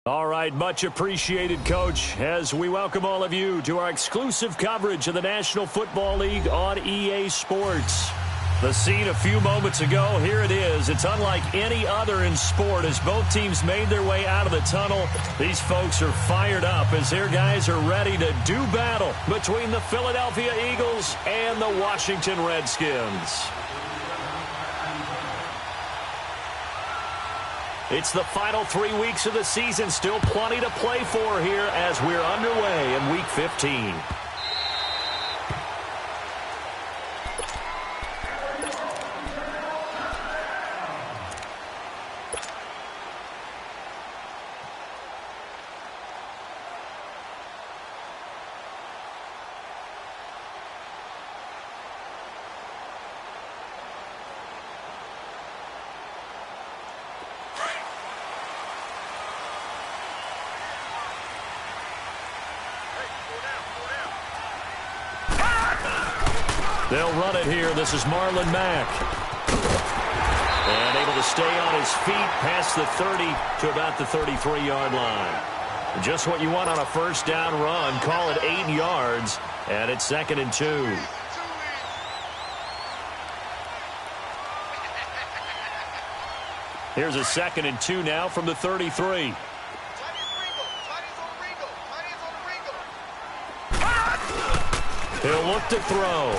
All right, much appreciated, Coach, as we welcome all of you to our exclusive coverage of the National Football League on EA Sports. The scene a few moments ago, here it is. It's unlike any other in sport as both teams made their way out of the tunnel. These folks are fired up as their guys are ready to do battle between the Philadelphia Eagles and the Washington Redskins. It's the final 3 weeks of the season. Still plenty to play for here as we're underway in Week 15. They'll run it here. This is Marlon Mack. And able to stay on his feet past the 30 to about the 33-yard line. Just what you want on a first down run. Call it 8 yards. And it's 2nd and 2. Here's a 2nd and 2 now from the 33. He'll look to throw.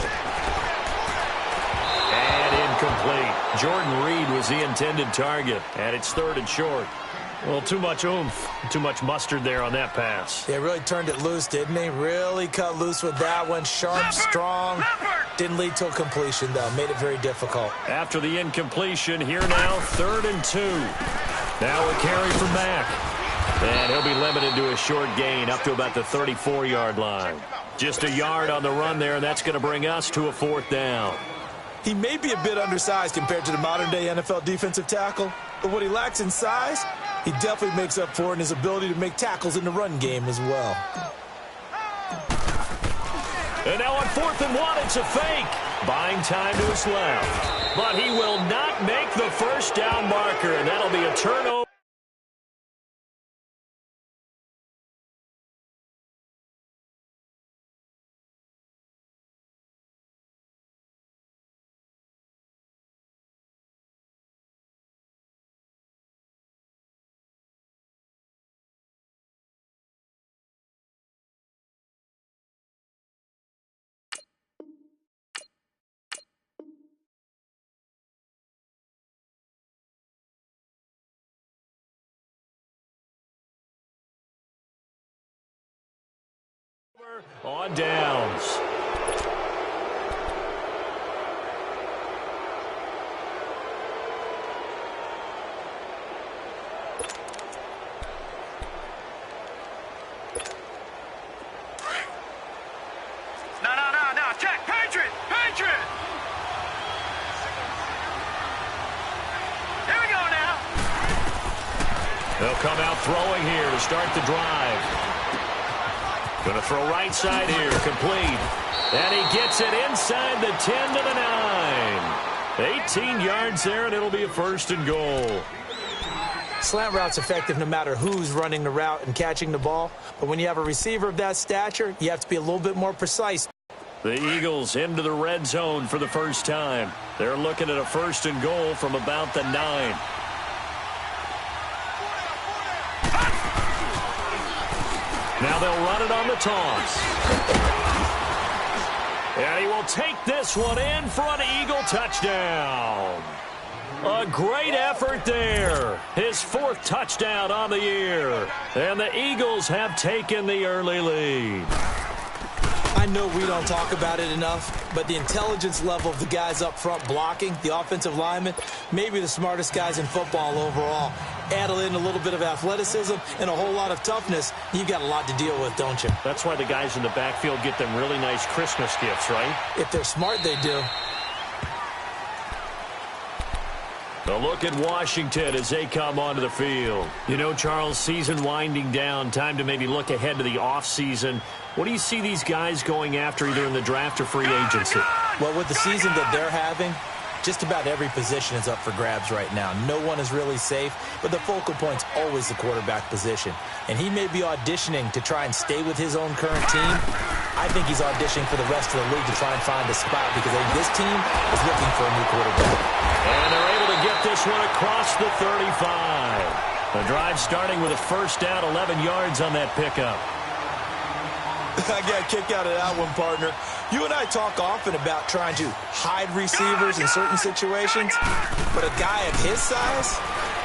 Incomplete. Jordan Reed was the intended target, and it's 3rd and short. Well, too much oomph, too much mustard there on that pass. They really turned it loose, didn't they? Really cut loose with that one. Sharp, strong. Didn't lead to a completion, though. Made it very difficult. After the incompletion, here now, 3rd and 2. Now a carry from Mack. And he'll be limited to a short gain up to about the 34-yard line. Just a yard on the run there, and that's going to bring us to a 4th down. He may be a bit undersized compared to the modern-day NFL defensive tackle, but what he lacks in size, he definitely makes up for in his ability to make tackles in the run game as well. And now on 4th and 1, it's a fake. Buying time to his left. But he will not make the first down marker, and that'll be a turnover. On downs. No. Check. Patriot. Here we go now. They'll come out throwing here to start the drive. Going to throw right side here, complete. And he gets it inside the 10 to the 9. 18 yards there, and it'll be a 1st and goal. Slant route's effective no matter who's running the route and catching the ball. But when you have a receiver of that stature, you have to be a little bit more precise. The Eagles into the red zone for the first time. They're looking at a 1st and goal from about the 9. Now they'll run it on the toss. And he will take this one in for an Eagle touchdown. A great effort there. His 4th touchdown on the year. And the Eagles have taken the early lead. I know we don't talk about it enough, but the intelligence level of the guys up front blocking, the offensive linemen, maybe the smartest guys in football overall. Add in a little bit of athleticism and a whole lot of toughness, you got a lot to deal with, don't you? That's why the guys in the backfield get them really nice Christmas gifts, right? If they're smart, they do. A look at Washington as they come onto the field. You know, Charles, season winding down, time to maybe look ahead to the offseason. What do you see these guys going after either in the draft or free agency? Well, with the season that they're having, Just about every position is up for grabs right now. No one is really safe, but the focal point's always the quarterback position. And he may be auditioning to try and stay with his own current team. I think he's auditioning for the rest of the league to try and find a spot because I think this team is looking for a new quarterback. And they're able to get this one across the 35. The drive starting with a first down, 11 yards on that pickup. I got a kick out of that one, partner. You and I talk often about trying to hide receivers in certain situations, but a guy of his size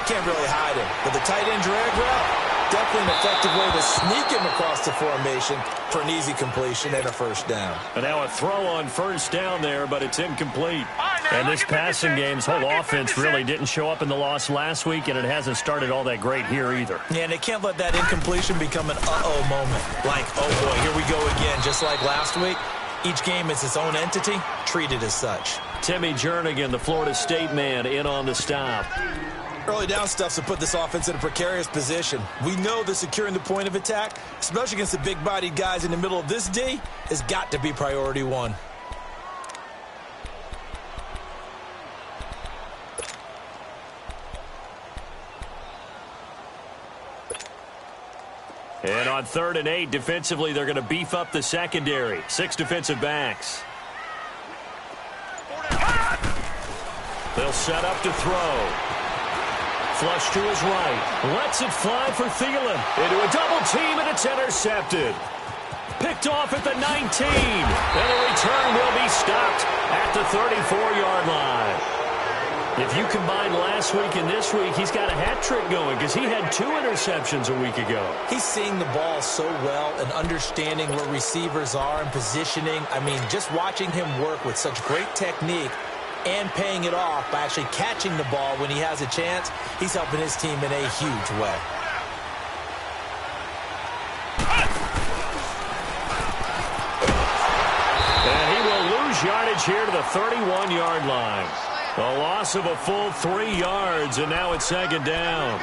can't really hide him. But the tight end drag route, definitely an effective way to sneak him across the formation for an easy completion and a first down. And now a throw on first down there, but it's incomplete. And this passing game's whole offense really didn't show up in the loss last week, and it hasn't started all that great here either. Yeah, and they can't let that incompletion become an uh-oh moment. Like, oh boy, here we go again, just like last week. Each game is its own entity, treated as such. Timmy Jernigan, the Florida State man, in on the stop. Early down stuff to put this offense in a precarious position. We know that securing the point of attack, especially against the big-bodied guys in the middle of this D, has got to be priority one. And on 3rd and 8, defensively, they're going to beef up the secondary. 6 defensive backs. They'll set up to throw. Flush to his right. Lets it fly for Thielen. Into a double team, and it's intercepted. Picked off at the 19. And the return will be stopped at the 34-yard line. If you combine last week and this week, he's got a hat trick going because he had 2 interceptions a week ago. He's seeing the ball so well and understanding where receivers are and positioning. I mean, just watching him work with such great technique and paying it off by actually catching the ball when he has a chance, he's helping his team in a huge way. And he will lose yardage here to the 31-yard line. A loss of a full 3 yards, and now it's 2nd down.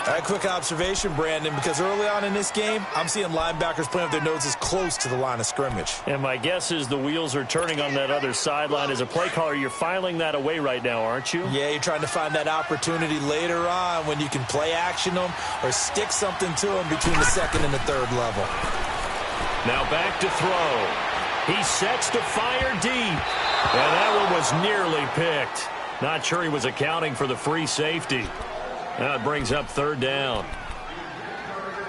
A quick observation, Brandon, because early on in this game, I'm seeing linebackers playing with their noses close to the line of scrimmage. And my guess is the wheels are turning on that other sideline. As a play caller, you're filing that away right now, aren't you? Yeah, you're trying to find that opportunity later on when you can play action them or stick something to them between the 2nd and the 3rd level. Now back to throw. He sets to fire deep. And that one was nearly picked. Not sure he was accounting for the free safety. Now it brings up 3rd down.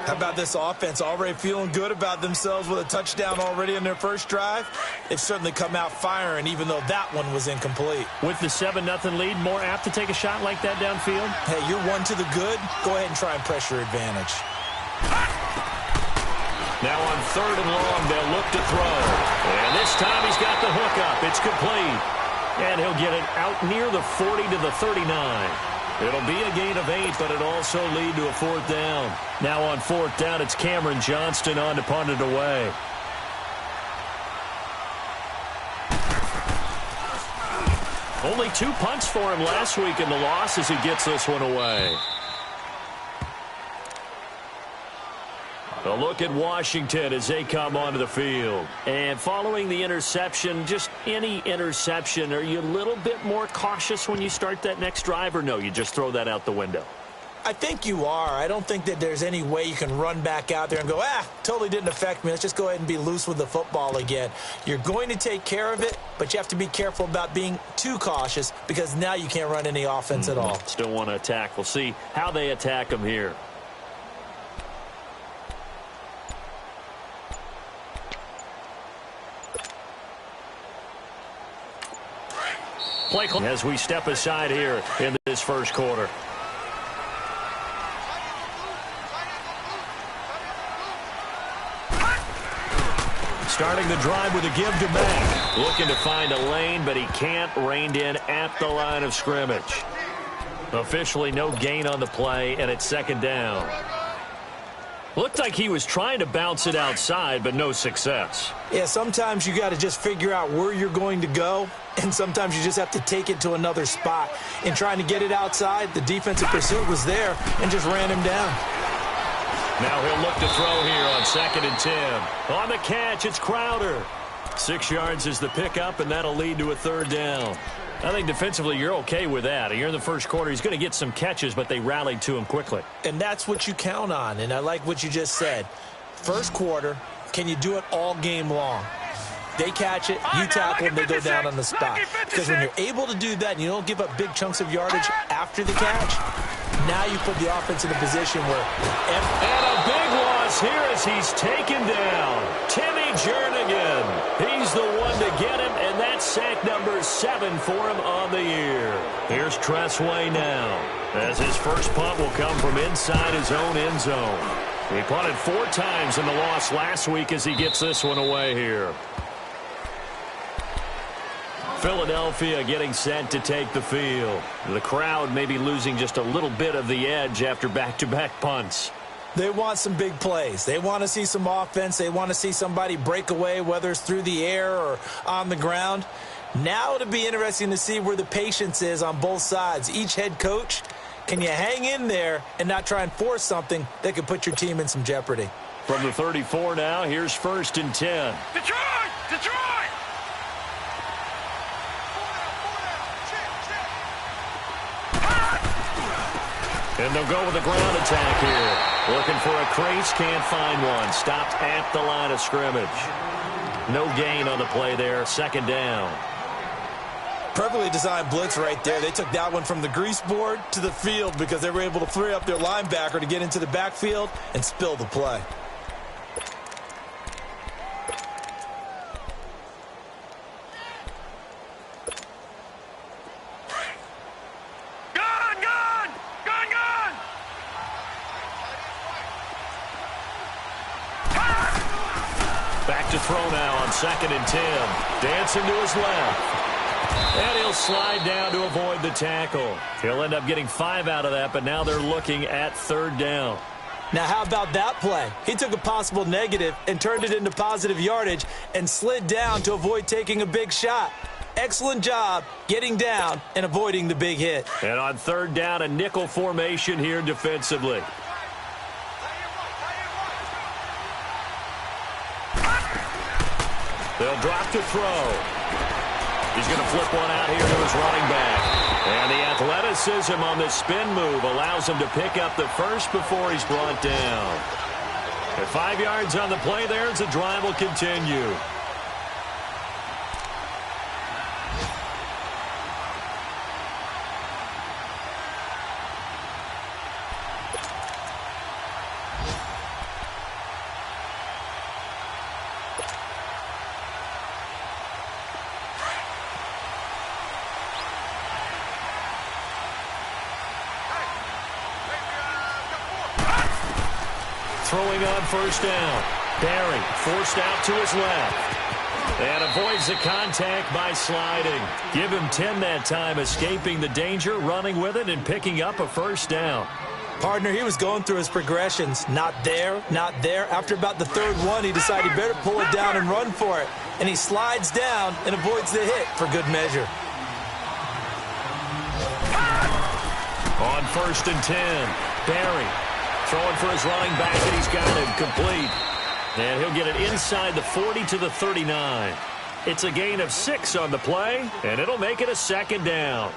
How about this offense already feeling good about themselves with a touchdown already in their first drive? They've certainly come out firing, even though that one was incomplete. With the 7-0 lead, more apt to take a shot like that downfield? Hey, you're one to the good. Go ahead and try and press your advantage. Now on 3rd and long, they'll look to throw. And this time he's got the hook up. It's complete. And he'll get it out near the 40 to the 39. It'll be a gain of 8, but it'll also lead to a 4th down. Now on 4th down, it's Cameron Johnston on to punt it away. Only 2 punts for him last week in the loss as he gets this one away. A look at Washington as they come onto the field. And following the interception, just any interception, are you a little bit more cautious when you start that next drive, or no, you just throw that out the window? I think you are. I don't think that there's any way you can run back out there and go, totally didn't affect me. Let's just go ahead and be loose with the football again. You're going to take care of it, but you have to be careful about being too cautious because now you can't run any offense at all. Still want to attack. We'll see how they attack them here. Play as we step aside here in this first quarter. Starting the drive with a give to Mack. Looking to find a lane, but he can't. Reined in at the line of scrimmage. Officially no gain on the play, and it's 2nd down. Looked like he was trying to bounce it outside, but no success. Yeah, sometimes you got to just figure out where you're going to go, and sometimes you just have to take it to another spot. In trying to get it outside, the defensive pursuit was there and just ran him down. Now he'll look to throw here on 2nd and 10. On the catch, it's Crowder. 6 yards is the pickup, and that'll lead to a 3rd down. I think defensively you're okay with that. Here in the first quarter, he's going to get some catches, but they rallied to him quickly. And that's what you count on, and I like what you just said. First quarter, can you do it all game long? They catch it, you tackle them, they go down on the spot. Because when you're able to do that and you don't give up big chunks of yardage after the catch, now you put the offense in a position where... And a big loss here as he's taken down. Timmy Jernigan. He's the one to get him, and that's sack number 7 for him on the year. Here's Tressway now, as his first punt will come from inside his own end zone. He punted 4 times in the loss last week as he gets this one away here. Philadelphia getting set to take the field. The crowd may be losing just a little bit of the edge after back-to-back punts. They want some big plays. They want to see some offense. They want to see somebody break away, whether it's through the air or on the ground. Now it'll be interesting to see where the patience is on both sides. Each head coach, can you hang in there and not try and force something that could put your team in some jeopardy? From the 34 now, here's 1st and 10. Detroit! Detroit! And they'll go with a ground attack here. Looking for a crease, can't find one. Stopped at the line of scrimmage. No gain on the play there, 2nd down. Perfectly designed blitz right there. They took that one from the grease board to the field because they were able to free up their linebacker to get into the backfield and spill the play. To throw now on 2nd and 10. Dancing to his left. And he'll slide down to avoid the tackle. He'll end up getting 5 out of that, but now they're looking at 3rd down. Now, how about that play? He took a possible negative and turned it into positive yardage and slid down to avoid taking a big shot. Excellent job getting down and avoiding the big hit. And on 3rd down, a nickel formation here defensively. They'll drop to throw. He's going to flip one out here to his running back. And the athleticism on this spin move allows him to pick up the first before he's brought down. At 5 yards on the play there as the drive will continue. Throwing on 1st down. Barry forced out to his left. And avoids the contact by sliding. Give him 10 that time, escaping the danger, running with it, and picking up a 1st down. Partner, he was going through his progressions. Not there, not there. After about the 3rd one, he decided he better pull it down and run for it. And he slides down and avoids the hit for good measure. On 1st and 10, Barry throwing for his running back, and he's got it complete. And he'll get it inside the 40 to the 39. It's a gain of 6 on the play, and it'll make it a 2nd down.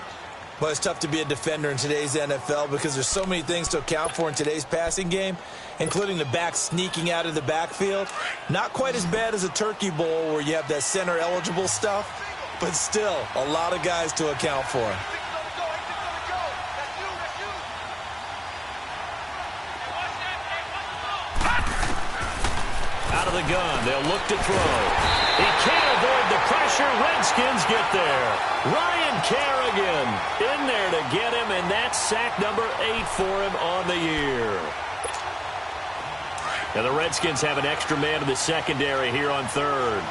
Well, it's tough to be a defender in today's NFL because there's so many things to account for in today's passing game, including the back sneaking out of the backfield. Not quite as bad as a turkey bowl where you have that center-eligible stuff, but still a lot of guys to account for. Out of the gun, they'll look to throw. He can't avoid the pressure. Redskins get there. Ryan Kerrigan in there to get him, and that's sack number 8 for him on the year. And the Redskins have an extra man in the secondary here on 3rd.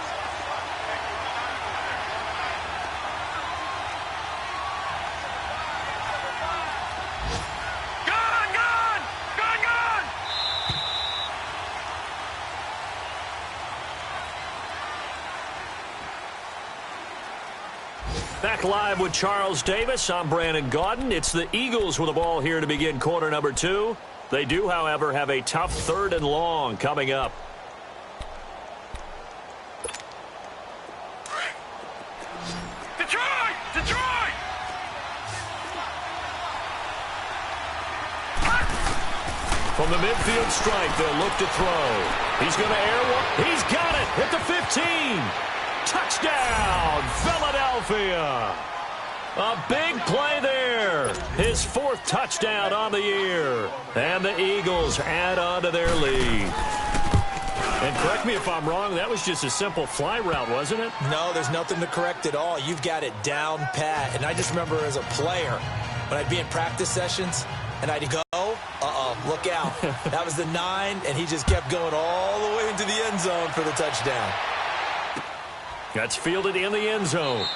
Back live with Charles Davis. I'm Brandon Gaudin. It's the Eagles with the ball here to begin quarter number 2. They do, however, have a tough 3rd and long coming up. Detroit! Detroit! From the midfield stripe, they'll look to throw. He's going to air one. He's got it at the 15. Touchdown, Philadelphia. A big play there. His 4th touchdown on the year. And the Eagles add on to their lead. And correct me if I'm wrong, that was just a simple fly route, wasn't it? No, there's nothing to correct at all. You've got it down pat. And I just remember as a player, when I'd be in practice sessions, and I'd go, look out. That was the 9, and he just kept going all the way into the end zone for the touchdown. That's fielded in the end zone.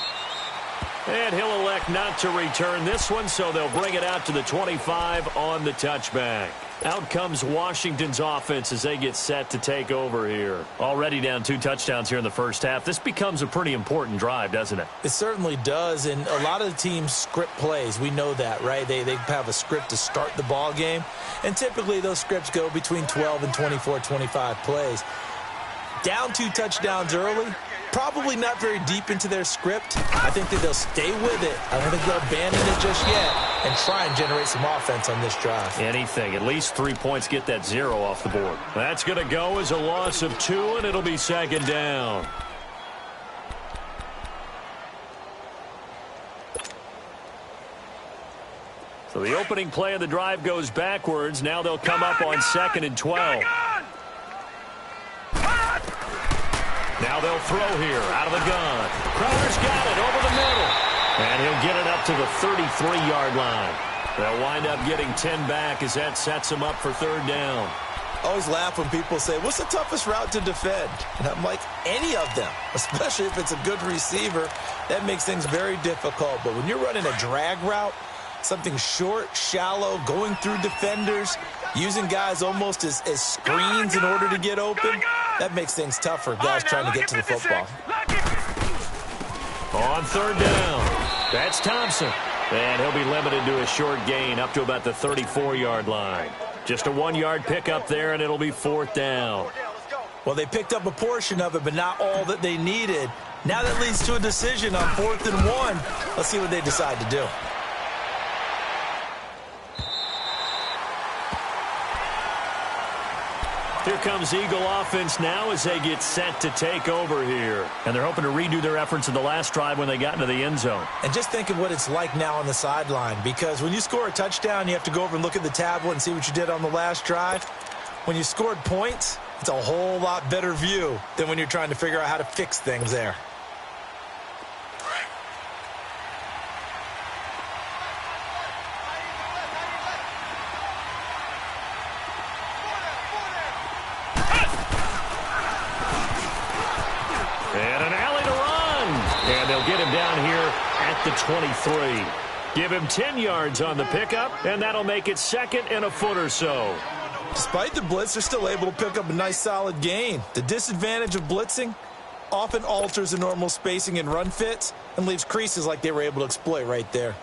And he'll elect not to return this one, so they'll bring it out to the 25 on the touchback. Out comes Washington's offense as they get set to take over here. Already down 2 touchdowns here in the first half. This becomes a pretty important drive, doesn't it? It certainly does, and a lot of the teams script plays. We know that, right? They have a script to start the ball game, and typically those scripts go between 12 and 24, 25 plays. Down 2 touchdowns early, probably not very deep into their script. I think that they'll stay with it. I don't think they'll abandon it just yet and try and generate some offense on this drive. Anything. At least 3 points, get that 0 off the board. That's going to go as a loss of 2, and it'll be 2nd down. So the opening play of the drive goes backwards. Now they'll come up on 2nd and 12. Now they'll throw here out of the gun. Crowder's got it over the middle. And he'll get it up to the 33-yard line. They'll wind up getting 10 back as that sets them up for 3rd down. I always laugh when people say, what's the toughest route to defend? And I'm like, any of them, especially if it's a good receiver. That makes things very difficult. But when you're running a drag route, something short, shallow, going through defenders, using guys almost as screens in order to get open, that makes things tough for guys trying to get to the football. On 3rd down, that's Thompson. And he'll be limited to a short gain up to about the 34-yard line. Just a 1-yard pickup there, and it'll be 4th down. Well, they picked up a portion of it, but not all that they needed. Now that leads to a decision on 4th and 1. Let's see what they decide to do. Here comes Eagle offense now as they get set to take over here. And they're hoping to redo their efforts in the last drive when they got into the end zone. And just think of what it's like now on the sideline, because when you score a touchdown, you have to go over and look at the tablet and see what you did on the last drive. When you scored points, it's a whole lot better view than when you're trying to figure out how to fix things there. Get him down here at the 23. Give him 10 yards on the pickup, and that'll make it 2nd and a foot or so. Despite the blitz, they're still able to pick up a nice solid gain. The disadvantage of blitzing often alters the normal spacing and run fits and leaves creases like they were able to exploit right there.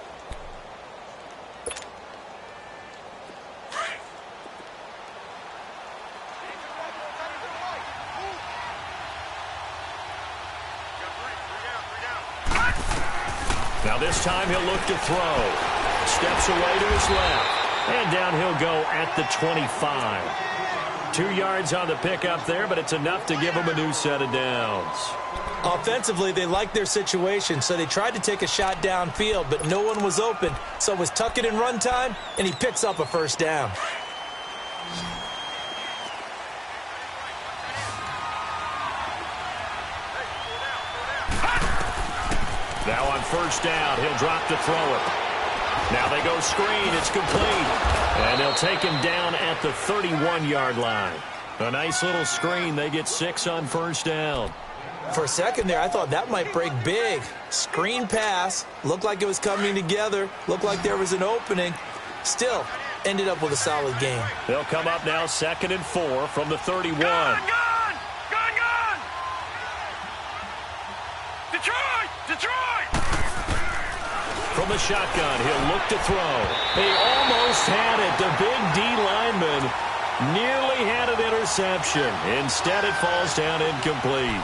Now this time he'll look to throw. Steps away to his left. And down he'll go at the 25. 2 yards on the pickup there, but it's enough to give him a new set of downs. Offensively, they liked their situation, so they tried to take a shot downfield, but no one was open. So it was tuck it in run time, and he picks up a 1st down. Now on 1st down, he'll drop to throw it. Now they go screen. It's complete. And they'll take him down at the 31-yard line. A nice little screen. They get 6 on 1st down. For a second there, I thought that might break big. Screen pass. Looked like it was coming together. Looked like there was an opening. Still, ended up with a solid game. They'll come up now 2nd and 4 from the 31. Gone! Detroit! From the shotgun, he'll look to throw. He almost had it. The big D lineman nearly had an interception. Instead, it falls down incomplete.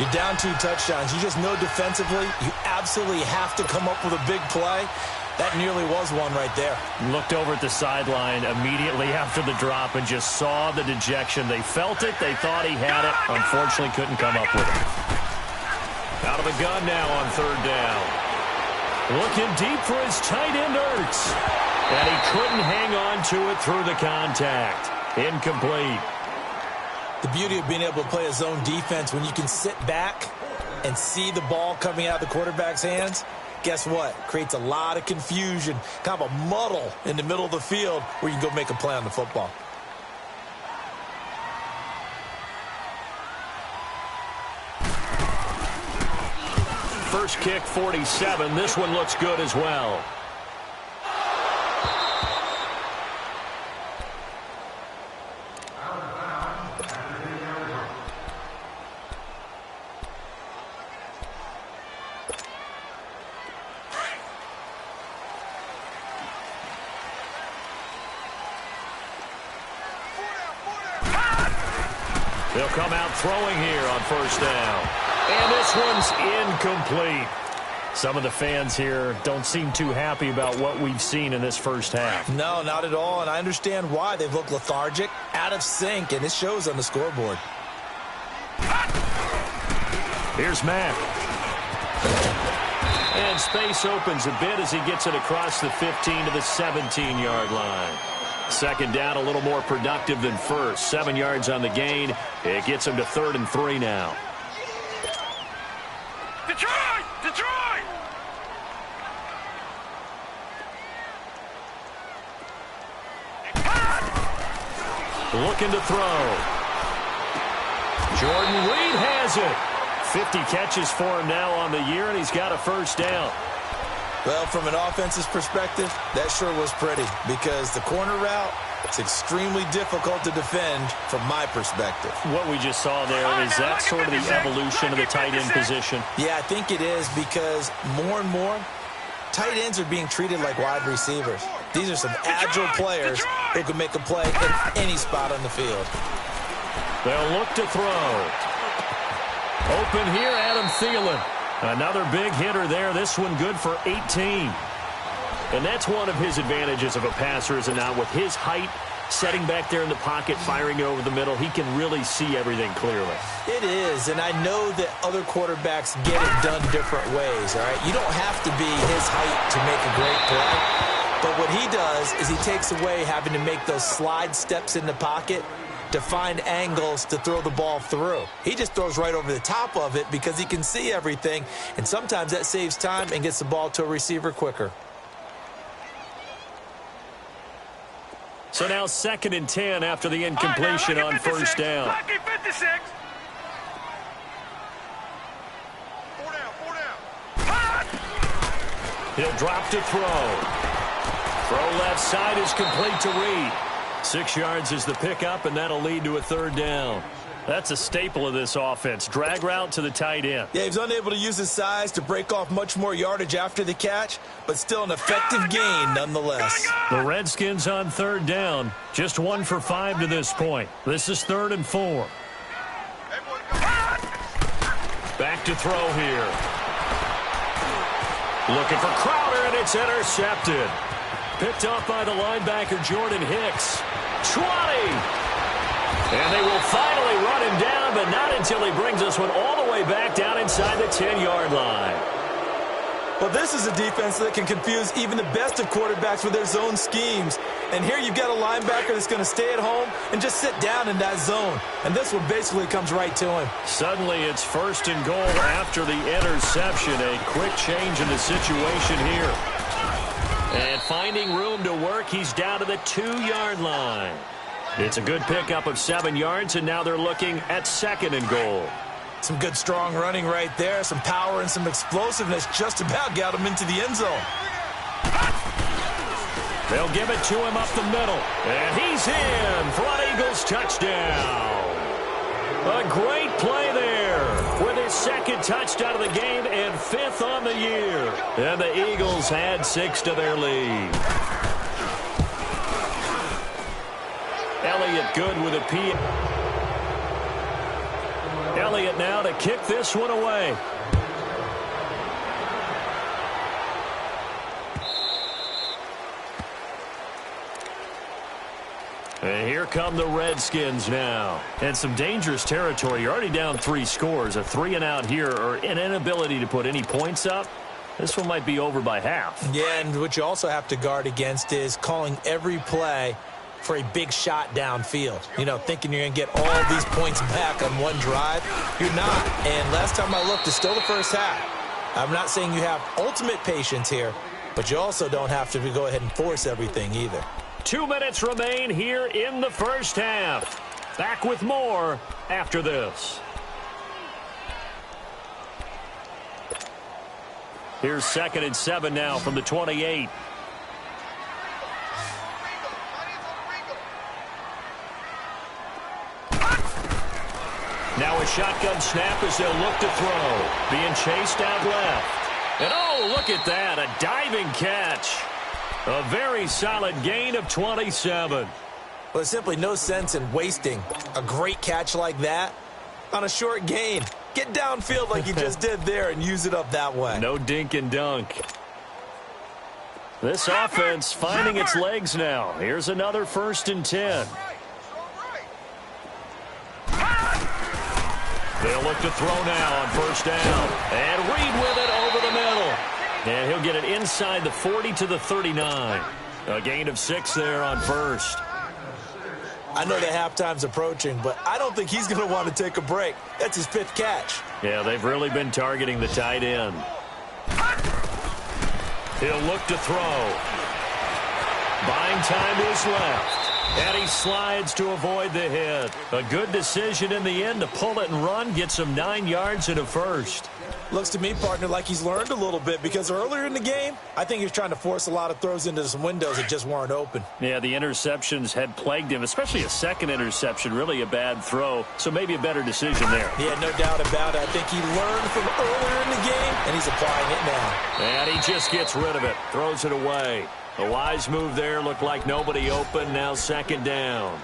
You're down 2 touchdowns. You just know defensively you absolutely have to come up with a big play. That nearly was one right there. Looked over at the sideline immediately after the drop and just saw the dejection. They felt it. They thought he had it. Unfortunately, couldn't come up with it. Out of the gun now on third down. Looking deep for his tight end, Ertz. And he couldn't hang on to it through the contact. Incomplete. The beauty of being able to play a zone defense when you can sit back and see the ball coming out of the quarterback's hands, guess what? Creates a lot of confusion, kind of a muddle in the middle of the field where you can go make a play on the football. First kick, 47. This one looks good as well. They'll come out throwing here on first down. And this one's incomplete. Some of the fans here don't seem too happy about what we've seen in this first half. No, not at all, and I understand why. They've looked lethargic, out of sync, and it shows on the scoreboard. Here's Mack. And space opens a bit as he gets it across the 15 to the 17-yard line. Second down, a little more productive than first. 7 yards on the gain. It gets him to 3rd and 3 now. Detroit! Detroit! Looking to throw. Jordan Reed has it. 50 catches for him now on the year, and he's got a first down. Well, from an offense's perspective, that sure was pretty because the corner route, it's extremely difficult to defend from my perspective. What we just saw there, is that sort of the evolution of the tight end position? Yeah, I think it is because more and more, tight ends are being treated like wide receivers. These are some agile players who can make a play in any spot on the field. They'll look to throw. Open here, Adam Thielen. Another big hitter there. This one good for 18. And that's one of his advantages of a passer, is it not? With his height, setting back there in the pocket, firing it over the middle, he can really see everything clearly. It is, and I know that other quarterbacks get it done different ways, all right? You don't have to be his height to make a great play. But what he does is he takes away having to make those slide steps in the pocket to find angles to throw the ball through. He just throws right over the top of it because he can see everything, and sometimes that saves time and gets the ball to a receiver quicker. So now 2nd and 10 after the incompletion on first down. Lucky 56. 4 down. He'll drop to throw. Throw left side is complete to Reed. 6 yards is the pickup, and that'll lead to a 3rd down. That's a staple of this offense. Drag route to the tight end. Yeah, he was unable to use his size to break off much more yardage after the catch, but still an effective gain nonetheless. The Redskins on 3rd down. Just 1 for 5 to this point. This is 3rd and 4. Back to throw here. Looking for Crowder, and it's intercepted. Picked off by the linebacker, Jordan Hicks. 20! And they will finally run him down, but not until he brings this one all the way back down inside the 10-yard line. Well, this is a defense that can confuse even the best of quarterbacks with their zone schemes. And here you've got a linebacker that's going to stay at home and just sit down in that zone. And this one basically comes right to him. Suddenly it's 1st and goal after the interception. A quick change in the situation here. And finding room to work, he's down to the 2-yard line. It's a good pickup of 7 yards, and now they're looking at 2nd and goal. Some good strong running right there. Some power and some explosiveness just about got him into the end zone. They'll give it to him up the middle. And he's in for an Eagles touchdown. A great play there with his 2nd touchdown of the game and 5th on the year. And the Eagles add 6 to their lead. Elliott good with a P. Elliott now to kick this one away. Here come the Redskins now. And some dangerous territory. You're already down 3 scores. A 3-and-out here, or an inability to put any points up. This one might be over by half. Yeah, and what you also have to guard against is calling every play for a big shot downfield. You know, thinking you're going to get all these points back on one drive. You're not. And last time I looked, it's still the first half. I'm not saying you have ultimate patience here, but you also don't have to go ahead and force everything either. 2 minutes remain here in the first half. Back with more after this. Here's 2nd and 7 now from the 28. Now a shotgun snap as they'll look to throw. Being chased out left. And oh, look at that, a diving catch. A very solid gain of 27. Well, there's simply no sense in wasting a great catch like that on a short gain. Get downfield like you just did there and use it up that way. No dink and dunk. This offense finding its legs now. Here's another 1st and 10. They'll look to throw now on 1st down. And Reed with it over the middle. And he'll get it inside the 40 to the 39. A gain of 6 there on 1st. I know that halftime's approaching, but I don't think he's going to want to take a break. That's his 5th catch. Yeah, they've really been targeting the tight end. He'll look to throw. Buying time is left. And he slides to avoid the hit. A good decision in the end to pull it and run. Gets him 9 yards and a 1st. Looks to me, partner, like he's learned a little bit because earlier in the game, I think he was trying to force a lot of throws into some windows that just weren't open. Yeah, the interceptions had plagued him, especially a 2nd interception, really a bad throw. So maybe a better decision there. Yeah, no doubt about it. I think he learned from earlier in the game, and he's applying it now. And he just gets rid of it, throws it away. A wise move there, looked like nobody open, now 2nd down.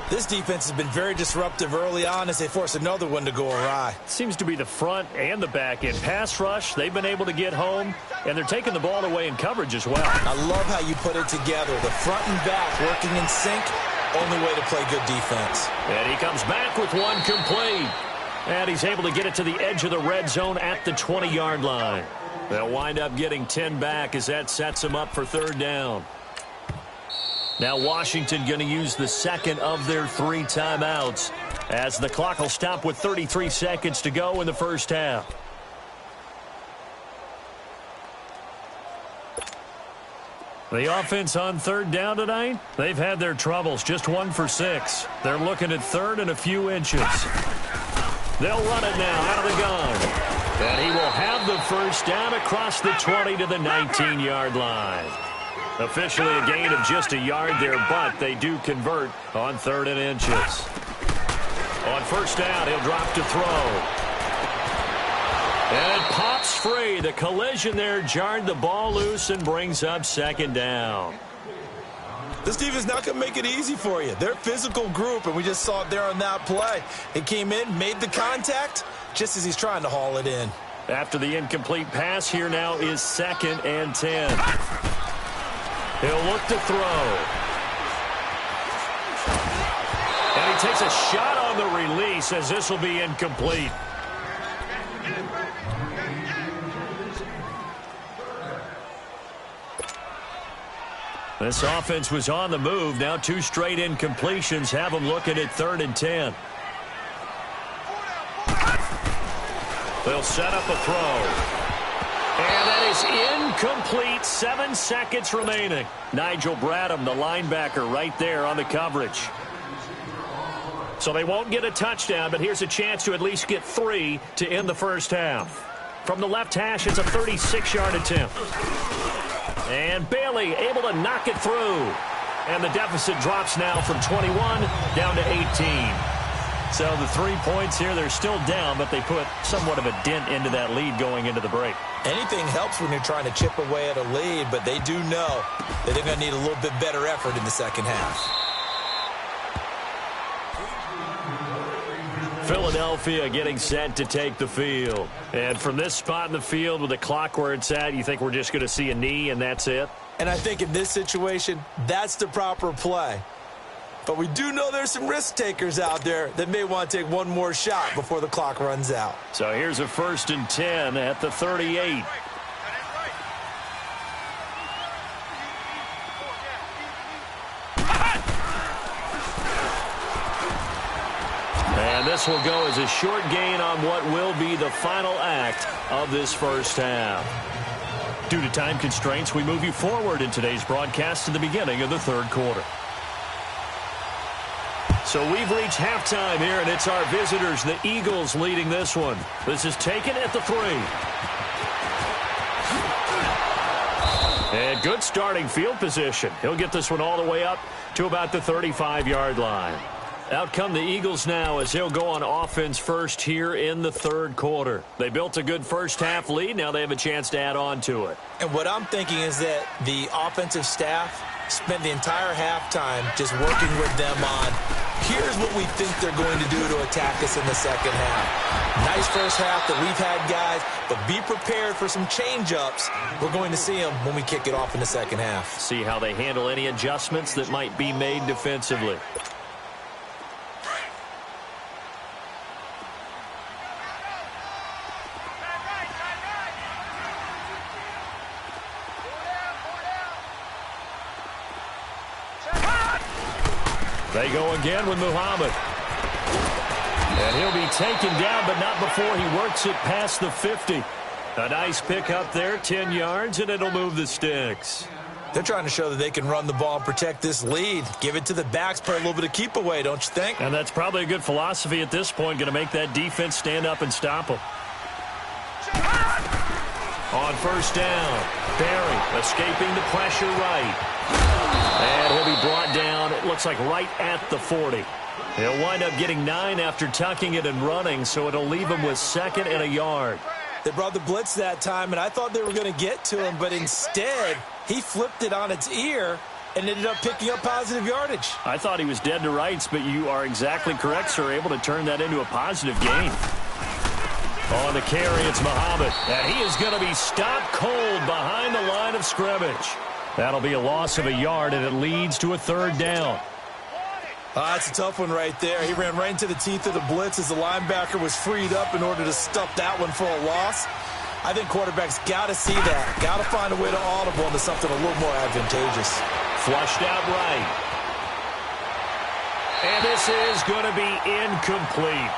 This defense has been very disruptive early on as they force another one to go awry. Seems to be the front and the back end. Pass rush, they've been able to get home, and they're taking the ball away in coverage as well. I love how you put it together. The front and back working in sync, only way to play good defense. And he comes back with one complete. And he's able to get it to the edge of the red zone at the 20-yard line. They'll wind up getting 10 back as that sets them up for 3rd down. Now Washington going to use the 2nd of their 3 timeouts as the clock will stop with 33 seconds to go in the first half. The offense on 3rd down tonight, they've had their troubles, just 1 for 6. They're looking at 3rd and a few inches. They'll run it now out of the gun. And he will have the 1st down across the 20 to the 19-yard line. Officially a gain of just a yard there, but they do convert on 3rd and inches. On 1st down, he'll drop to throw. And it pops free. The collision there jarred the ball loose and brings up 2nd down. This defense not going to make it easy for you. They're a physical group, and we just saw it there on that play. It came in, made the contact, just as he's trying to haul it in. After the incomplete pass, here now is 2nd and 10. He'll look to throw. And he takes a shot on the release as this will be incomplete. This offense was on the move. Now 2 straight incompletions have them looking at 3rd and 10. They'll set up a throw. And that is incomplete. 7 seconds remaining. Nigel Bradham, the linebacker, right there on the coverage. So they won't get a touchdown, but here's a chance to at least get 3 to end the first half. From the left hash, it's a 36-yard attempt. And Bailey able to knock it through. And the deficit drops now from 21 down to 18. So the 3 points here, they're still down, but they put somewhat of a dent into that lead going into the break. Anything helps when you're trying to chip away at a lead, but they do know that they're going to need a little bit better effort in the second half. Philadelphia getting set to take the field. And from this spot in the field with the clock where it's at, you think we're just going to see a knee and that's it? And I think in this situation, that's the proper play. But we do know there's some risk takers out there that may want to take one more shot before the clock runs out. So here's a 1st and 10 at the 38. And this will go as a short gain on what will be the final act of this first half. Due to time constraints, we move you forward in today's broadcast to the beginning of the 3rd quarter. So we've reached halftime here, and it's our visitors, the Eagles, leading this one. This is taken at the 3. And good starting field position. He'll get this one all the way up to about the 35-yard line. Out come the Eagles now as he'll go on offense first here in the 3rd quarter. They built a good first-half lead. Now they have a chance to add on to it. And what I'm thinking is that the offensive staff spent the entire halftime just working with them on, here's what we think they're going to do to attack us in the second half. Nice first half that we've had, guys, but be prepared for some change-ups. We're going to see them when we kick it off in the second half. See how they handle any adjustments that might be made defensively. They go again with Muhammad. And he'll be taken down, but not before he works it past the 50. A nice pick up there, 10 yards, and it'll move the sticks. They're trying to show that they can run the ball and protect this lead. Give it to the backs, play a little bit of keep away, don't you think? And that's probably a good philosophy at this point, going to make that defense stand up and stop them. On first down, Barry escaping the pressure right. And he'll be brought down, it looks like right at the 40. He'll wind up getting 9 after tucking it and running, so it'll leave him with 2nd and a yard. They brought the blitz that time, and I thought they were going to get to him, but instead, he flipped it on its ear and ended up picking up positive yardage. I thought he was dead to rights, but you are exactly correct, sir, able to turn that into a positive gain. On the carry, it's Muhammad, and he is going to be stopped cold behind the line of scrimmage. That'll be a loss of a yard, and it leads to a 3rd down. That's a tough one right there. He ran right into the teeth of the blitz as the linebacker was freed up in order to stuff that one for a loss. I think quarterbacks got to see that. Got to find a way to audible into something a little more advantageous. Flushed out right. And this is going to be incomplete.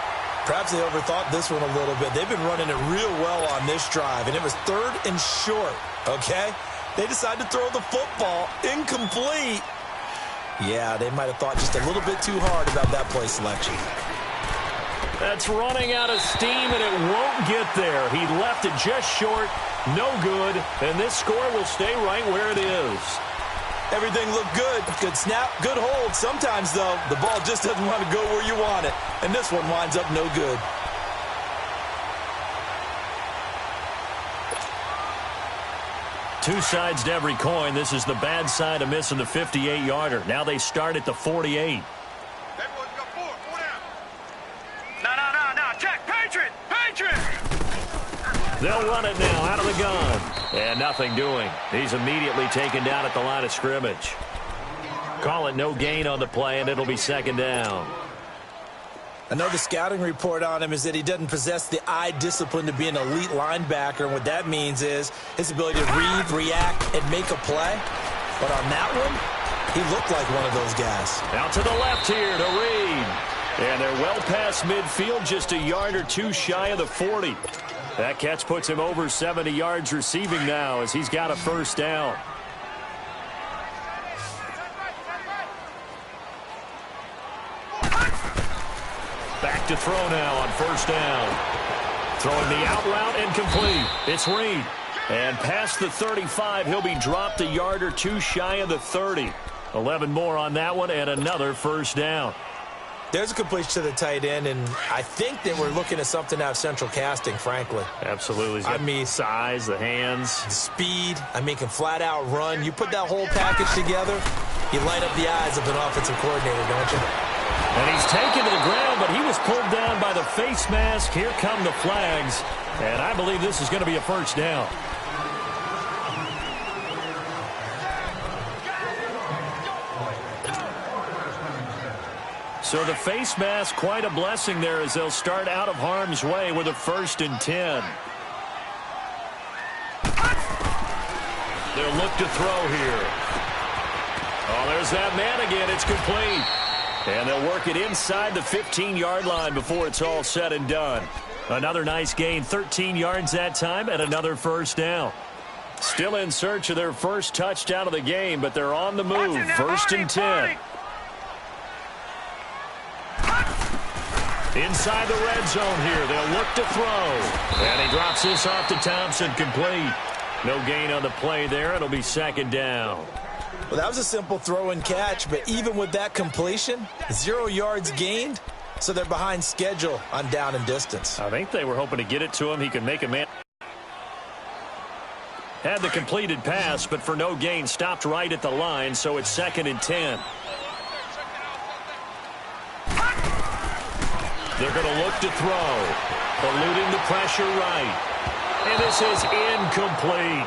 Perhaps they overthought this one a little bit. They've been running it real well on this drive, and it was 3rd and short, okay? They decided to throw the football incomplete. Yeah, they might have thought just a little bit too hard about that play selection. That's running out of steam, and it won't get there. He left it just short, no good, and this score will stay right where it is. Everything looked good. Good snap, good hold. Sometimes, though, the ball just doesn't want to go where you want it, and this one winds up no good. Two sides to every coin. This is the bad side of missing the 58-yarder. Now they start at the 48. No. Check. Patriot. They'll run it now out of the gun. And nothing doing. He's immediately taken down at the line of scrimmage. Call it no gain on the play, and it'll be 2nd down. I know the scouting report on him is that he doesn't possess the eye discipline to be an elite linebacker. And what that means is his ability to read, react, and make a play. But on that one, he looked like one of those guys. Out to the left here to Reed. And they're well past midfield, just a yard or two shy of the 40. That catch puts him over 70 yards receiving now as he's got a 1st down. Back to throw now on 1st down. Throwing the out route incomplete. It's Reed. And past the 35, he'll be dropped a yard or two shy of the 30. 11 more on that one and another 1st down. There's a completion to the tight end, and I think that we're looking at something out of central casting, frankly. Absolutely. I mean, size, the hands. Speed. I mean, can flat out run. You put that whole package together, you light up the eyes of an offensive coordinator, don't you? And he's taken to the ground, but he was pulled down by the face mask. Here come the flags, and I believe this is going to be a 1st down. So the face mask, quite a blessing there as they'll start out of harm's way with a 1st and 10. They'll look to throw here. Oh, there's that man again. It's complete. And they'll work it inside the 15-yard line before it's all said and done. Another nice gain, 13 yards that time, and another 1st down. Still in search of their first touchdown of the game, but they're on the move. 1st and 10. Inside the red zone here. They'll look to throw. And he drops this off to Thompson, complete. No gain on the play there. It'll be 2nd down. Well, that was a simple throw and catch, but even with that completion, 0 yards gained, so they're behind schedule on down and distance. I think they were hoping to get it to him. He could make a man. Had the completed pass, but for no gain, stopped right at the line, so it's 2nd and 10. They're going to look to throw, eluding the pressure right. And this is incomplete.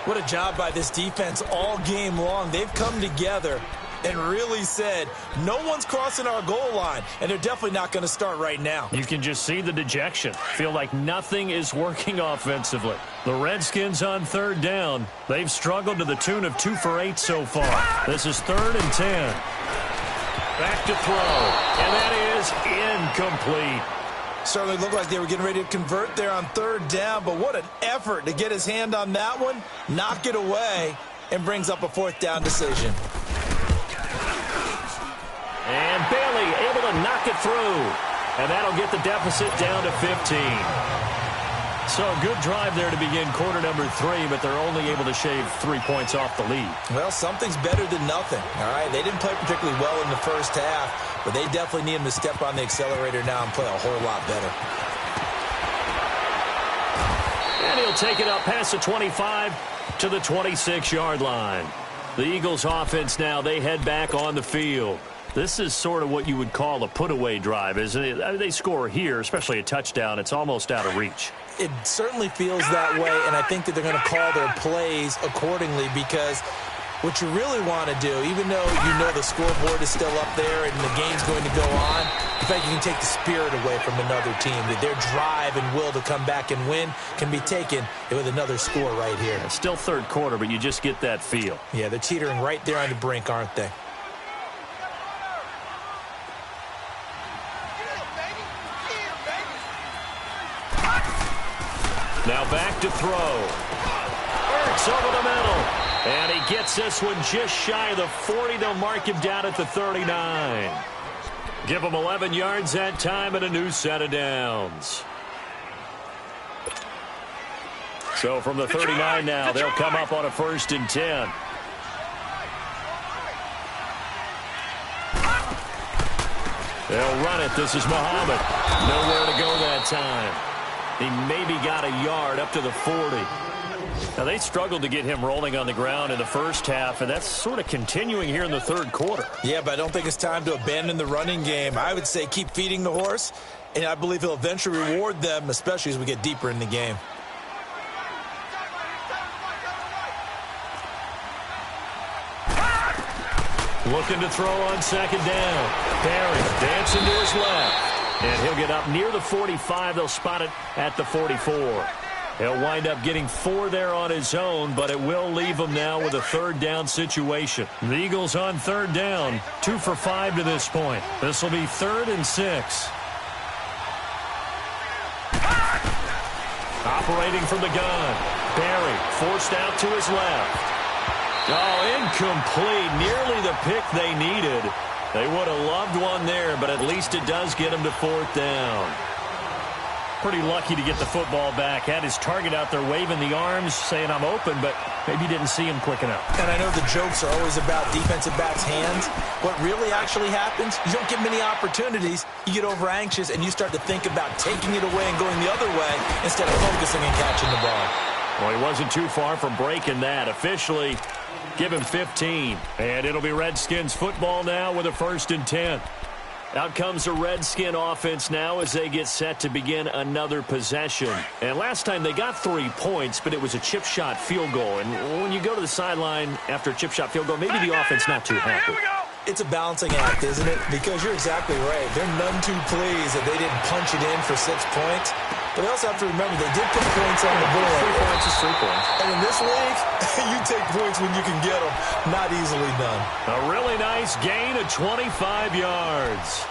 What a job by this defense all game long. They've come together and really said, no one's crossing our goal line, and they're definitely not going to start right now. You can just see the dejection. Feel like nothing is working offensively. The Redskins on 3rd down. They've struggled to the tune of 2 for 8 so far. This is 3rd and 10. Back to throw, and that is incomplete. Certainly looked like they were getting ready to convert there on 3rd down, but what an effort to get his hand on that one, knock it away, and brings up a 4th down decision. And Bailey able to knock it through, and that'll get the deficit down to 15. So a good drive there to begin quarter number 3, but they're only able to shave 3 points off the lead. Well, something's better than nothing, all right? They didn't play particularly well in the first half, but they definitely need him to step on the accelerator now and play a whole lot better. And he'll take it up past the 25 to the 26-yard line. The Eagles offense now, they head back on the field. This is sort of what you would call a put-away drive, isn't it? I mean, they score here, especially a touchdown. It's almost out of reach. It certainly feels that way, and I think that they're going to call their plays accordingly because what you really want to do, even though you know the scoreboard is still up there and the game's going to go on, in fact, you can take the spirit away from another team. That their drive and will to come back and win can be taken with another score right here. It's still 3rd quarter, but you just get that feel. Yeah, they're teetering right there on the brink, aren't they? Now back to throw. Ertz over the middle. And he gets this one just shy of the 40. They'll mark him down at the 39. Give him 11 yards that time and a new set of downs. So from the 39 now, they'll come up on a 1st and 10. They'll run it. This is Muhammad. Nowhere to go that time. He maybe got a yard up to the 40. Now, they struggled to get him rolling on the ground in the first half, and that's sort of continuing here in the 3rd quarter. Yeah, but I don't think it's time to abandon the running game. I would say keep feeding the horse, and I believe he'll eventually reward them, especially as we get deeper in the game. Looking to throw on 2nd down. Barry dancing to his left. And he'll get up near the 45. They'll spot it at the 44. He'll wind up getting 4 there on his own, but it will leave him now with a 3rd down situation. The Eagles on 3rd down, 2 for 5 to this point. This will be 3rd and 6. Operating from the gun. Barry forced out to his left. Oh, incomplete. Nearly the pick they needed. They would have loved one there, but at least it does get him to 4th down. Pretty lucky to get the football back. Had his target out there waving the arms, saying I'm open, but maybe didn't see him quick enough. And I know the jokes are always about defensive backs' hands. What really actually happens, you don't get many opportunities. You get over anxious, and you start to think about taking it away and going the other way instead of focusing and catching the ball. Well, he wasn't too far from breaking that. Officially, give him 15. And it'll be Redskins football now with a 1st and 10. Out comes the Redskin offense now as they get set to begin another possession. And last time they got 3 points, but it was a chip shot field goal. And when you go to the sideline after a chip shot field goal, maybe the offense not too happy. It's a balancing act, isn't it? Because you're exactly right. They're none too pleased that they didn't punch it in for 6 points. But they also have to remember they did put points on the board. 3 points is 3 points. And in this league, you take points when you can get them. Not easily done. A really nice gain of 25 yards.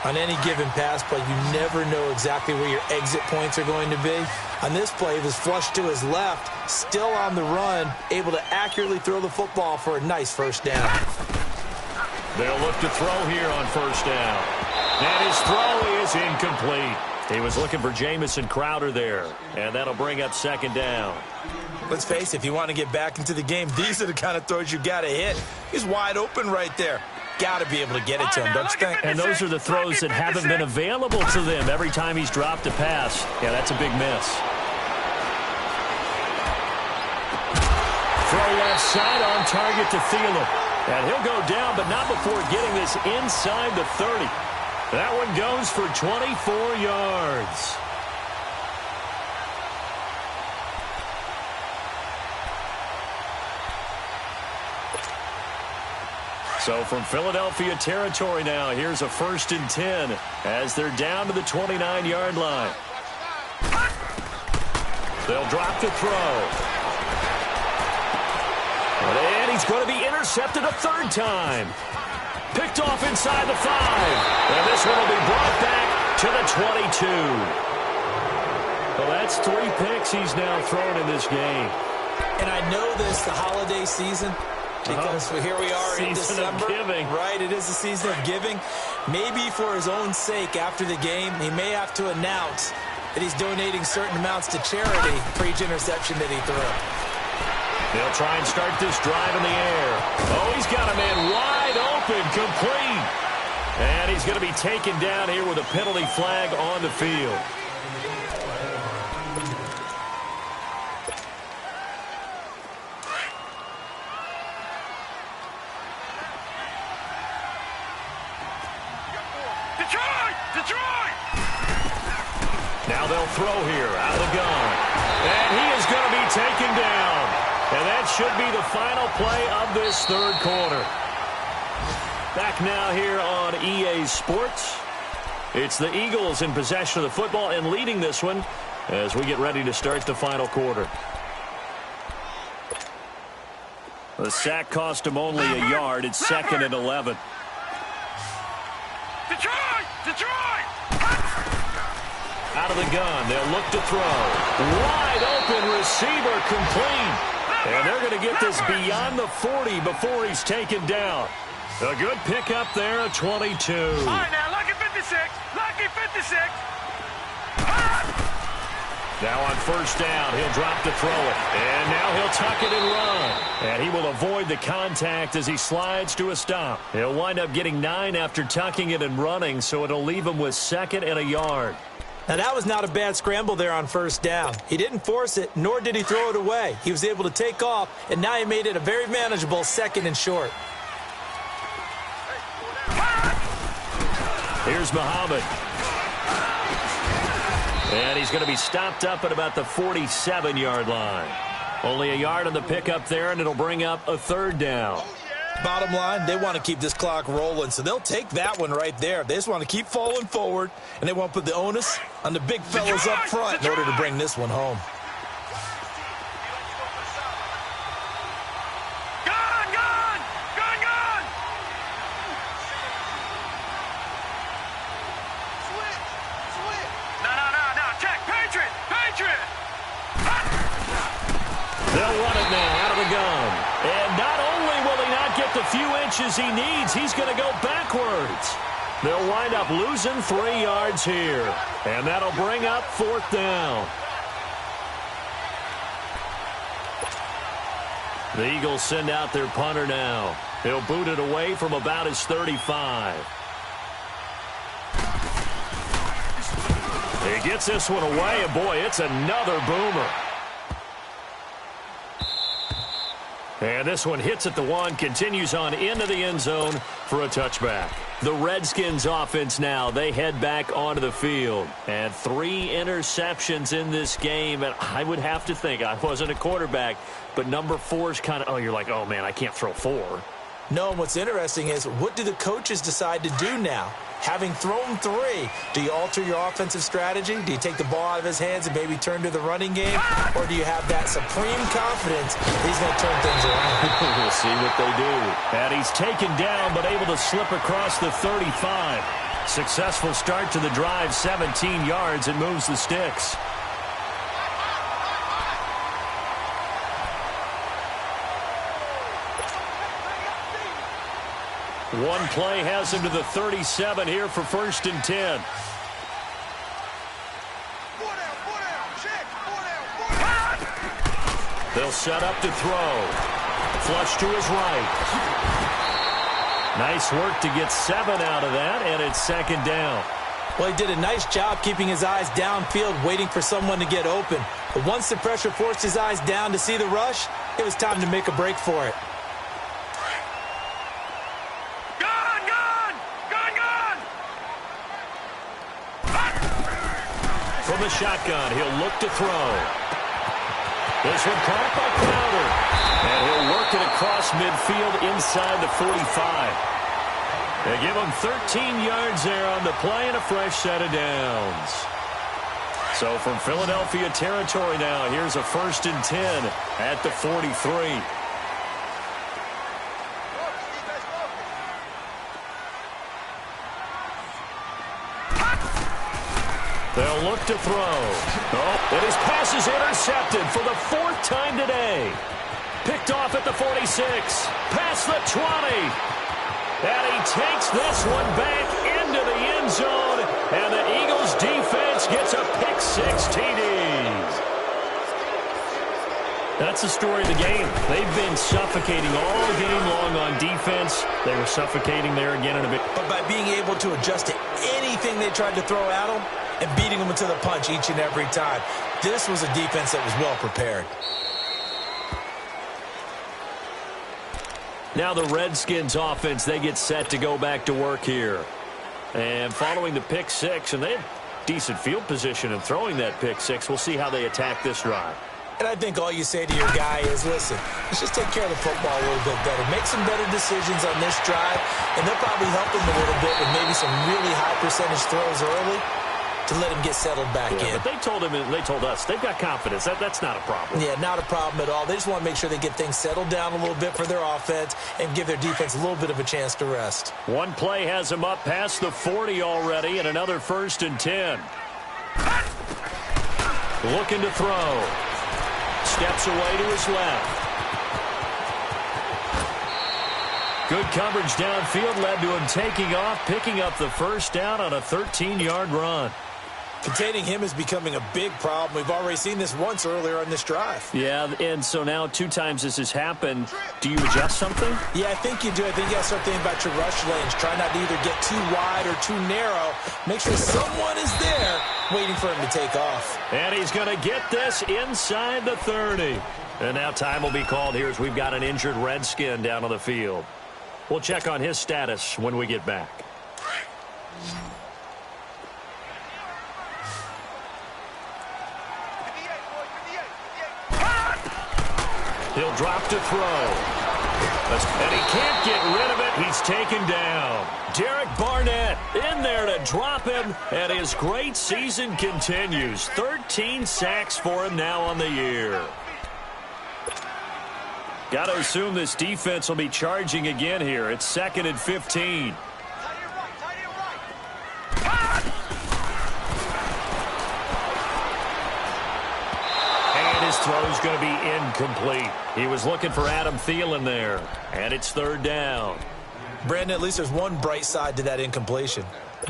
On any given pass play, you never know exactly where your exit points are going to be. On this play, he was flushed to his left, still on the run, able to accurately throw the football for a nice first down. They'll look to throw here on first down. And his throw is incomplete. He was looking for Jamison Crowder there, and that'll bring up second down. Let's face it, if you want to get back into the game, these are the kind of throws you got to hit. He's wide open right there. Got to be able to get it to him, don't you think? And those are the throws that haven't been available to them every time he's dropped a pass. Yeah, that's a big miss. Throw left side on target to Thielen. And he'll go down, but not before getting this inside the 30. That one goes for 24 yards. So from Philadelphia territory now, here's a 1st and 10 as they're down to the 29-yard line. They'll drop to throw. And he's going to be intercepted a 3rd time. Picked off inside the 5. And this one will be brought back to the 22. Well, that's 3 picks he's now thrown in this game. And I know this, the holiday season, because here we are in December. Right, it is the season of giving. Maybe for his own sake after the game, he may have to announce that he's donating certain amounts to charity for each interception that he threw. They'll try and start this drive in the air. Oh, he's got a man wide open, complete. And he's going to be taken down here with a penalty flag on the field. Detroit! Now they'll throw here out of the gun. And he is going to be taken down. And that should be the final play of this 3rd quarter. Back now here on EA Sports. It's the Eagles in possession of the football and leading this one as we get ready to start the final quarter. The sack cost him only a yard. It's 2nd and 11. Detroit! Out of the gun, they'll look to throw. Wide open receiver, complete. And they're going to get this beyond the 40 before he's taken down. A good pickup there, a 22. All right, now, lucky 56. Lucky 56. Now on first down, he'll drop to throw it. And now he'll tuck it and run. And he will avoid the contact as he slides to a stop. He'll wind up getting 9 after tucking it and running, so it'll leave him with 2nd and a yard. Now, that was not a bad scramble there on first down. He didn't force it, nor did he throw it away. He was able to take off, and now he made it a very manageable 2nd and short. Here's Muhammad. And he's going to be stopped up at about the 47-yard line. Only a yard on the pickup there, and it'll bring up a 3rd down. Bottom line, they want to keep this clock rolling, so they'll take that one right there. They just want to keep falling forward, and they want to put the onus on the big fellas up front in order to bring this one home. They'll run it now out of the gun. And not only will he not get the few inches he needs, he's going to go backwards. They'll wind up losing 3 yards here. And that'll bring up 4th down. The Eagles send out their punter now. He'll boot it away from about his 35. He gets this one away, and boy, it's another boomer. And this one hits at the 1, continues on into the end zone for a touchback. The Redskins offense now, they head back onto the field. And 3 interceptions in this game. And I would have to think, I wasn't a quarterback, but number 4 is kind of, oh, you're like, oh, man, I can't throw 4. No, and what's interesting is, what do the coaches decide to do now? Having thrown 3, do you alter your offensive strategy? Do you take the ball out of his hands and maybe turn to the running game? Or do you have that supreme confidence he's going to turn things around? We'll see what they do. And he's taken down, but able to slip across the 35. Successful start to the drive, 17 yards, and moves the sticks. One play has him to the 37 here for 1st and 10. They'll set up to throw. Flush to his right. Nice work to get 7 out of that, and it's 2nd down. Well, he did a nice job keeping his eyes downfield, waiting for someone to get open. But once the pressure forced his eyes down to see the rush, it was time to make a break for it. From the shotgun, he'll look to throw. This one caught by Crowder. And he'll work it across midfield inside the 45. They give him 13 yards there on the play and a fresh set of downs. So from Philadelphia territory now, here's a 1st and 10 at the 43. They'll look to throw. Oh, and his pass is intercepted for the 4th time today. Picked off at the 46. Past the 20. And he takes this one back into the end zone. And the Eagles defense gets a pick-6 TD. That's the story of the game. They've been suffocating all game long on defense. They were suffocating there again in a bit. But by being able to adjust to anything they tried to throw at him and beating them to the punch each and every time, this was a defense that was well prepared. Now the Redskins offense, they get set to go back to work here. And following the pick-6, and they have decent field position in throwing that pick-6. We'll see how they attack this drive. And I think all you say to your guy is, listen, let's just take care of the football a little bit better. Make some better decisions on this drive, and they'll probably help him a little bit with maybe some really high percentage throws early to let him get settled back in. But they told him, and they told us, they've got confidence. That's not a problem. Yeah, not a problem at all. They just want to make sure they get things settled down a little bit for their offense and give their defense a little bit of a chance to rest. One play has him up past the 40 already, and another 1st and 10. Looking to throw. Steps away to his left. Good coverage downfield led to him taking off, picking up the 1st down on a 13-yard run. Containing him is becoming a big problem. We've already seen this once earlier on this drive. Yeah, and so now 2 times this has happened. Do you adjust something? Yeah, I think you do. I think you got to start thinking about your rush lanes. Try not to either get too wide or too narrow. Make sure someone is there waiting for him to take off. And he's going to get this inside the 30. And now time will be called here as we've got an injured Redskin down on the field. We'll check on his status when we get back. He'll drop to throw. And he can't get rid of it. He's taken down. Derek Barnett in there to drop him. And his great season continues. 13 sacks for him now on the year. Got to assume this defense will be charging again here. It's 2nd and 15. His throw's going to be incomplete. He was looking for Adam Thielen there. And it's 3rd down. Brandon, at least there's one bright side to that incompletion.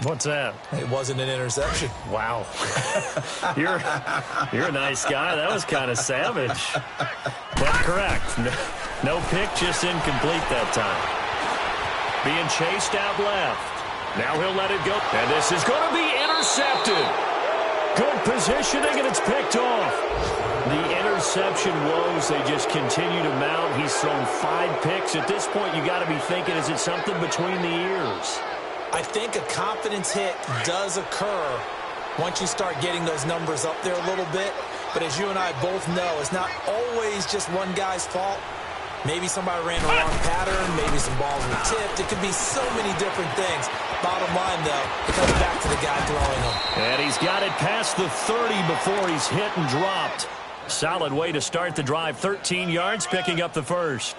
What's that? It wasn't an interception. Wow. You're a nice guy. That was kind of savage. But correct. No pick, just incomplete that time. Being chased out left. Now he'll let it go. And this is going to be intercepted. Good positioning, and it's picked off. The interception woes, they just continue to mount. He's thrown 5 picks. At this point, you got to be thinking, is it something between the ears? I think a confidence hit does occur once you start getting those numbers up there a little bit. But as you and I both know, it's not always just one guy's fault. Maybe somebody ran the wrong pattern. Maybe some balls were tipped. It could be so many different things. Bottom line, though, it comes back to the guy throwing them. And he's got it past the 30 before he's hit and dropped. Solid way to start the drive. 13 yards, picking up the first.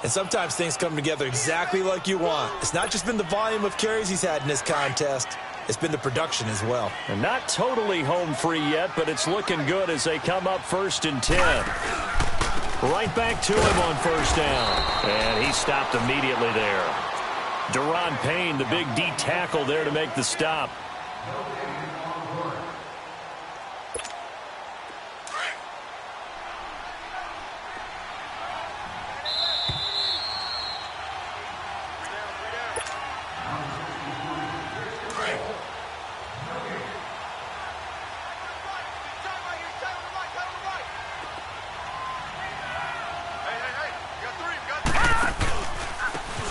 And sometimes things come together exactly like you want. It's not just been the volume of carries he's had in this contest. It's been the production as well. And not totally home free yet, but it's looking good as they come up 1st and 10. Right back to him on 1st down. And he stopped immediately there. Deron Payne, the big D tackle there to make the stop.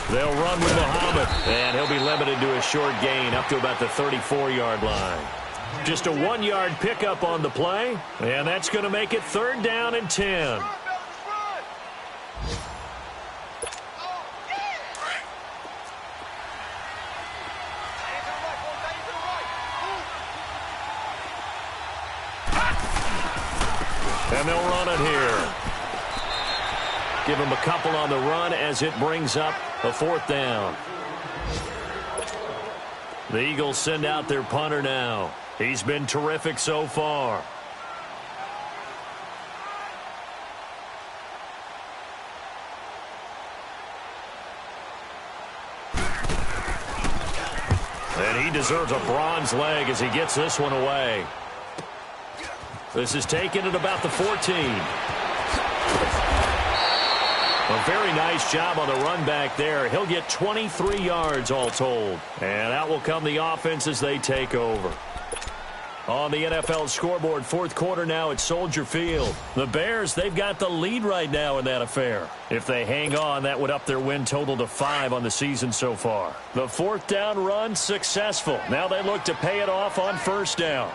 They'll run with Muhammad, and he'll be limited to a short gain up to about the 34-yard line. Just a 1-yard pickup on the play, and that's going to make it 3rd down and 10. And they'll run it here. Give him a couple on the run as it brings up a 4th down. The Eagles send out their punter now. He's been terrific so far. And he deserves a bronze leg as he gets this one away. This is taken at about the 14. A very nice job on the run back there. He'll get 23 yards all told. And out will come the offense as they take over. On the NFL scoreboard, 4th quarter now at Soldier Field. The Bears, they've got the lead right now in that affair. If they hang on, that would up their win total to 5 on the season so far. The 4th down run successful. Now they look to pay it off on 1st down.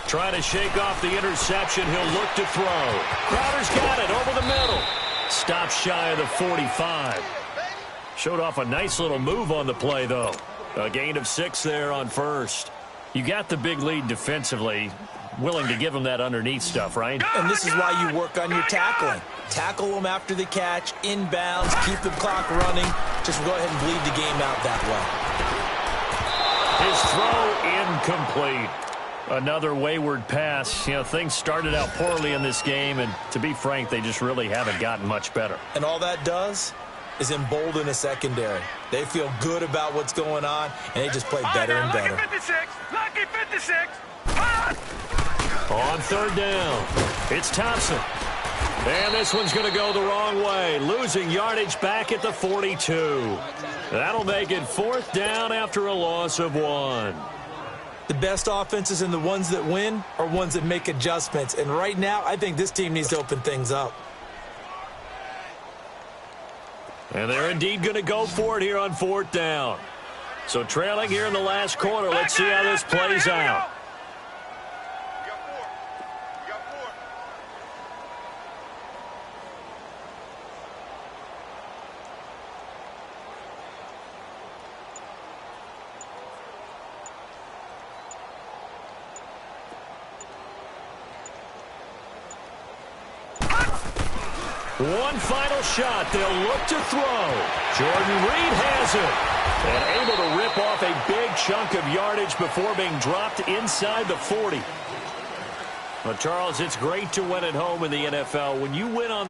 Trying to shake off the interception. He'll look to throw. Crowder's got it over the middle. Stop shy of the 45. Showed off a nice little move on the play, though. A gain of 6 there on 1st. You got the big lead defensively. Willing to give them that underneath stuff, right? And this is why you work on your tackling. Tackle them after the catch, inbounds, keep the clock running. Just go ahead and bleed the game out that way. His throw incomplete. Another wayward pass. You know, things started out poorly in this game, and to be frank, they just really haven't gotten much better. And all that does is embolden a secondary. They feel good about what's going on, and they just play better and better. Lucky 56! Lucky 56! On 3rd down, it's Thompson. And this one's going to go the wrong way, losing yardage back at the 42. That'll make it 4th down after a loss of 1. The best offenses and the ones that win are ones that make adjustments. And right now, I think this team needs to open things up. And they're indeed going to go for it here on 4th down. So trailing here in the last quarter, let's see how this plays out. One final shot. They'll look to throw. Jordan Reed has it. And able to rip off a big chunk of yardage before being dropped inside the 40. Well, Charles, it's great to win at home in the NFL. When you win on